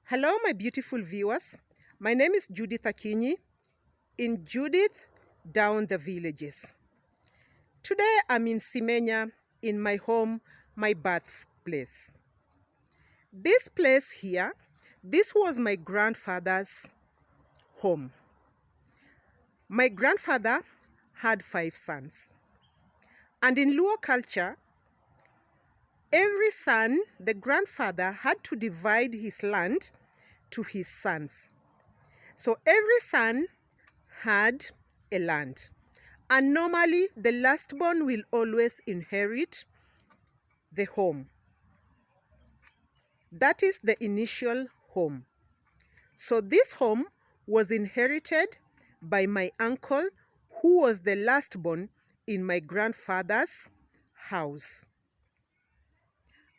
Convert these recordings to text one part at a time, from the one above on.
Hello, my beautiful viewers. My name is Judith Akinyi in Judith Down the Villages. Today I'm in Simenya in my home, my birthplace. This place here, this was my grandfather's home. My grandfather had 5 sons. And in Luo culture, every son, the grandfather had to divide his land to his sons. So every son had a land. And normally, the lastborn will always inherit the home. That is the initial home. So this home was inherited by my uncle, who was the lastborn in my grandfather's house.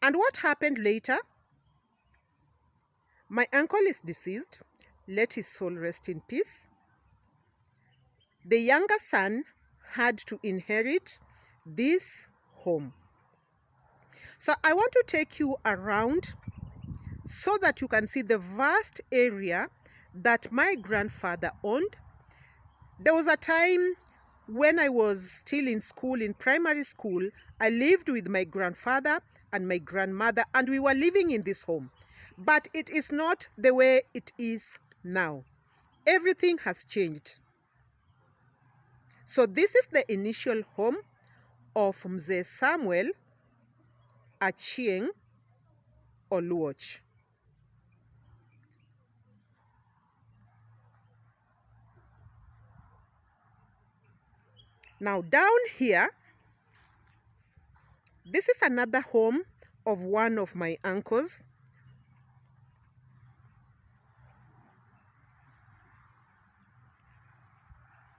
And what happened later? My uncle is deceased. Let his soul rest in peace. The younger son had to inherit this home. So I want to take you around so that you can see the vast area that my grandfather owned. There was a time when I was still in school, in primary school, I lived with my grandfather and my grandmother, and we were living in this home. But it is not the way it is now. Everything has changed. So this is the initial home of Mzee Samuel Achieng Oluoch. Now down here, this is another home of one of my uncles.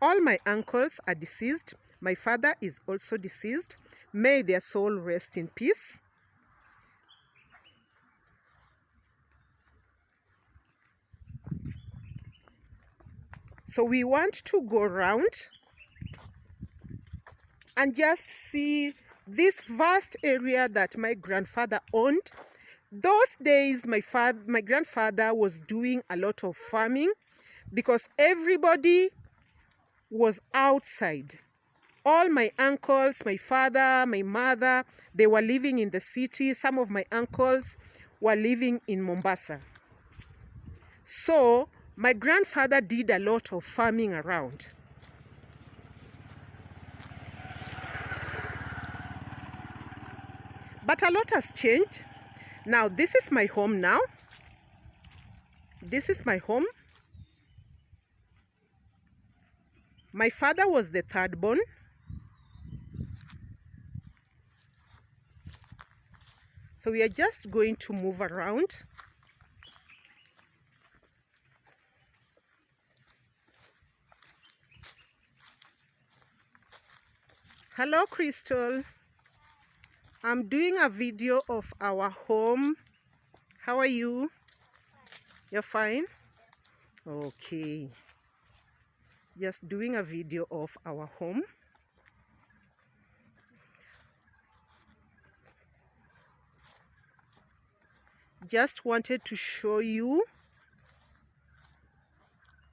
All my uncles are deceased. My father is also deceased. May their soul rest in peace. So we want to go around and just see this vast area that my grandfather owned. Those days, my grandfather was doing a lot of farming because everybody was outside. All my uncles, my father, my mother, they were living in the city. Some of my uncles were living in Mombasa. So my grandfather did a lot of farming around. But a lot has changed. Now, this is my home now. This is my home. My father was the third born. So we are just going to move around. Hello, Crystal. I'm doing a video of our home. How are you? You're fine? Okay. Just doing a video of our home. Just wanted to show you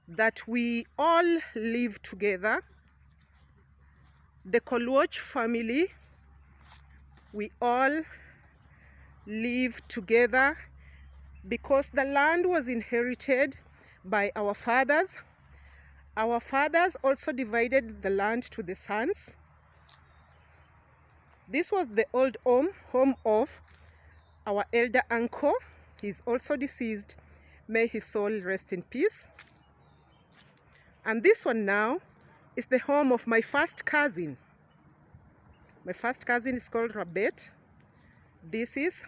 that we all live together. The Oluoch family, we all live together because the land was inherited by our fathers. Our fathers also divided the land to the sons. This was the old home of our elder uncle. He's also deceased. May his soul rest in peace. And this one now is the home of my first cousin. My first cousin is called Rabet. This is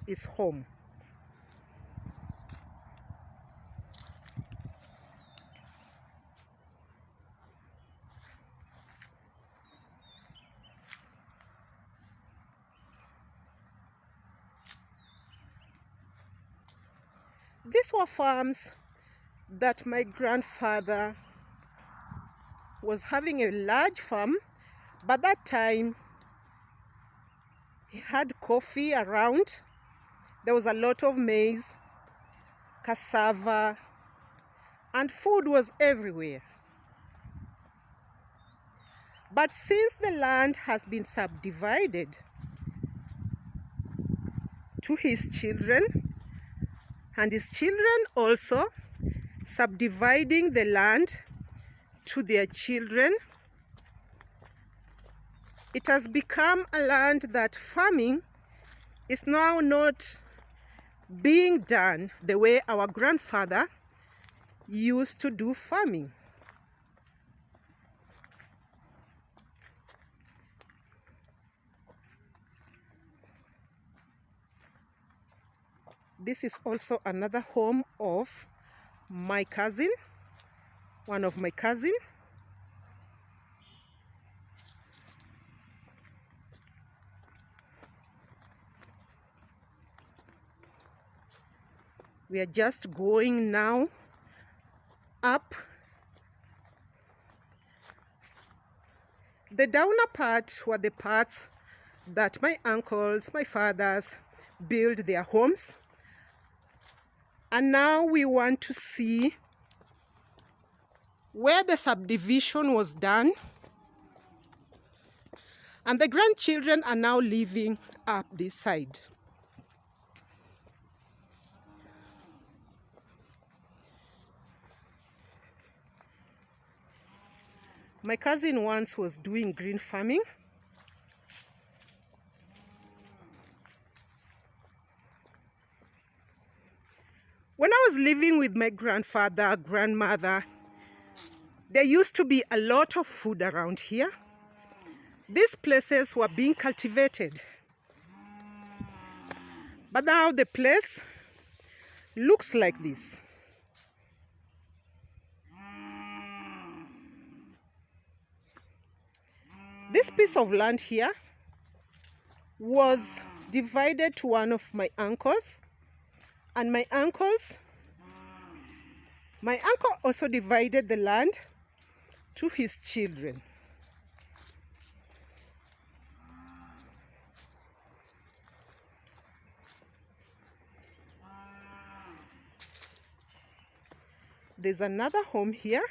his home. These were farms that my grandfather was having a large farm, but that time he had coffee around. There was a lot of maize. cassava, and food was everywhere. But since the land has been subdivided to his children, and his children also subdividing the land to their children, it has become a land that farming is now not being done the way our grandfather used to do farming. This is also another home of my cousin, one of my cousins. We are just going now up. The downer part were the parts that my uncles, my fathers built their homes. And now we want to see where the subdivision was done. And the grandchildren are now living up this side. My cousin once was doing green farming. When I was living with my grandfather, grandmother, there used to be a lot of food around here. These places were being cultivated. But now the place looks like this. This piece of land here was divided to one of my uncles, and my uncle also divided the land to his children. There's another home here.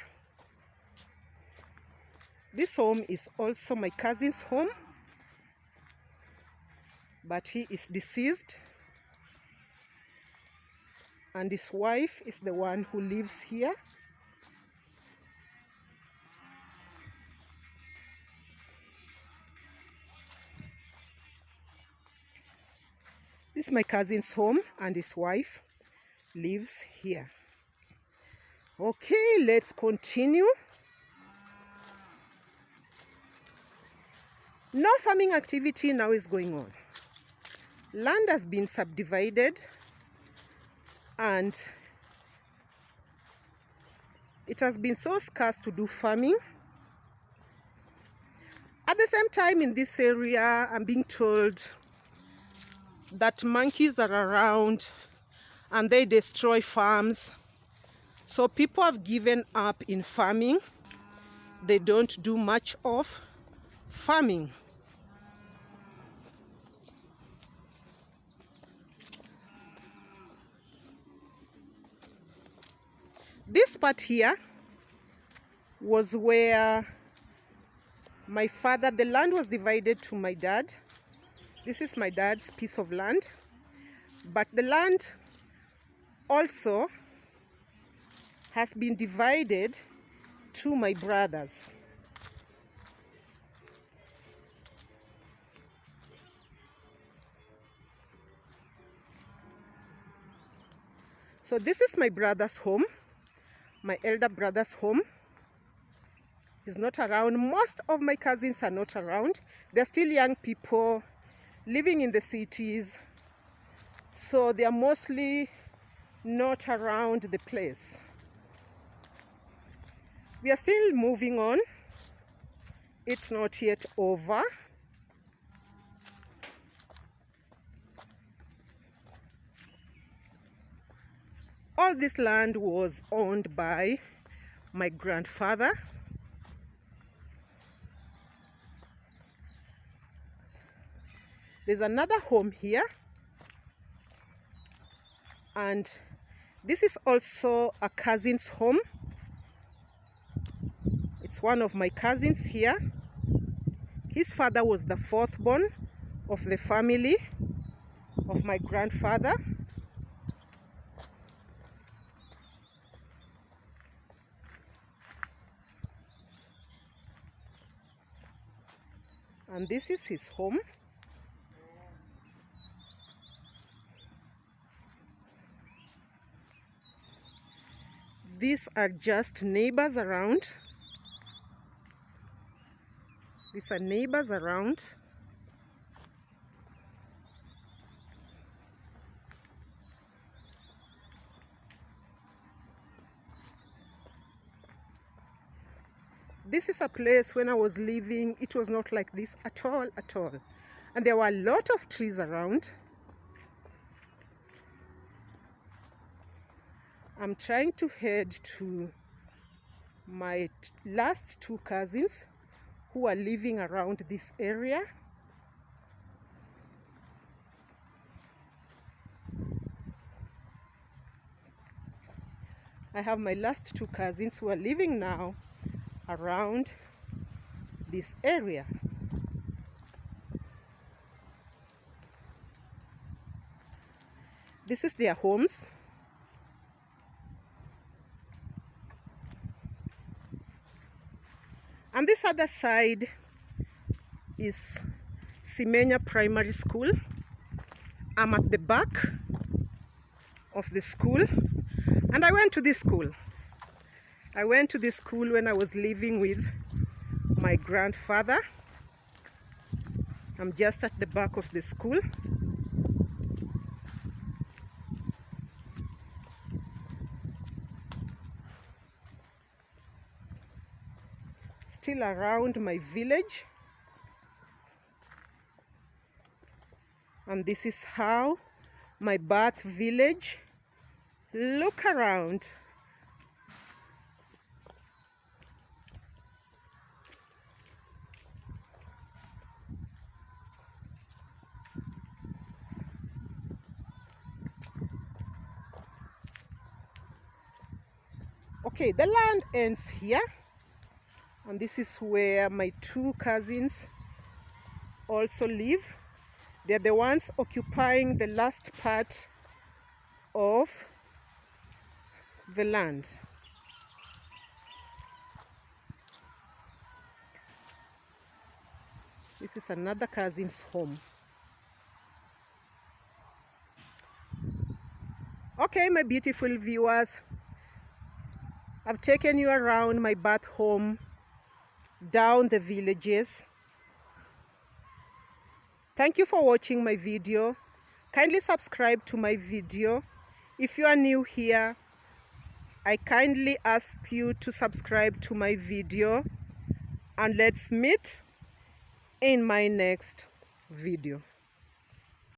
This home is also my cousin's home, but he is deceased, and his wife is the one who lives here. This is my cousin's home, and his wife lives here. Okay, let's continue. No farming activity now is going on. Land has been subdivided, and it has been so scarce to do farming. At the same time, in this area, I'm being told that monkeys are around and they destroy farms. So people have given up in farming. They don't do much of farming. This part here was where my father, the land was divided to my dad. This is my dad's piece of land. But the land also has been divided to my brothers. So this is my brother's home, my elder brother's home. He's not around. Most of my cousins are not around. They're still young people living in the cities, so they are mostly not around the place. We are still moving on. It's not yet over. All this land was owned by my grandfather. There's another home here, and This is also a cousin's home. It's one of my cousins here. His father was the fourth born of the family of my grandfather. And this is his home. These are just neighbors around. These are neighbors around. This is a place when I was living, it was not like this at all, at all. And there were a lot of trees around. I'm trying to head to my last two cousins who are living around this area. I have my last two cousins who are living now around this area. This is their homes. And this other side is Simenya Primary School. I'm at the back of the school, and I went to this school. I went to this school when I was living with my grandfather. I'm just at the back of the school. Still around my village. And this is how my birth village look around. Okay, the land ends here, and this is where my two cousins also live. They're the ones occupying the last part of the land. This is another cousin's home. Okay, my beautiful viewers, I've taken you around my birth home, down the villages. Thank you for watching my video. Kindly subscribe to my video. If you are new here, I kindly ask you to subscribe to my video, and let's meet in my next video.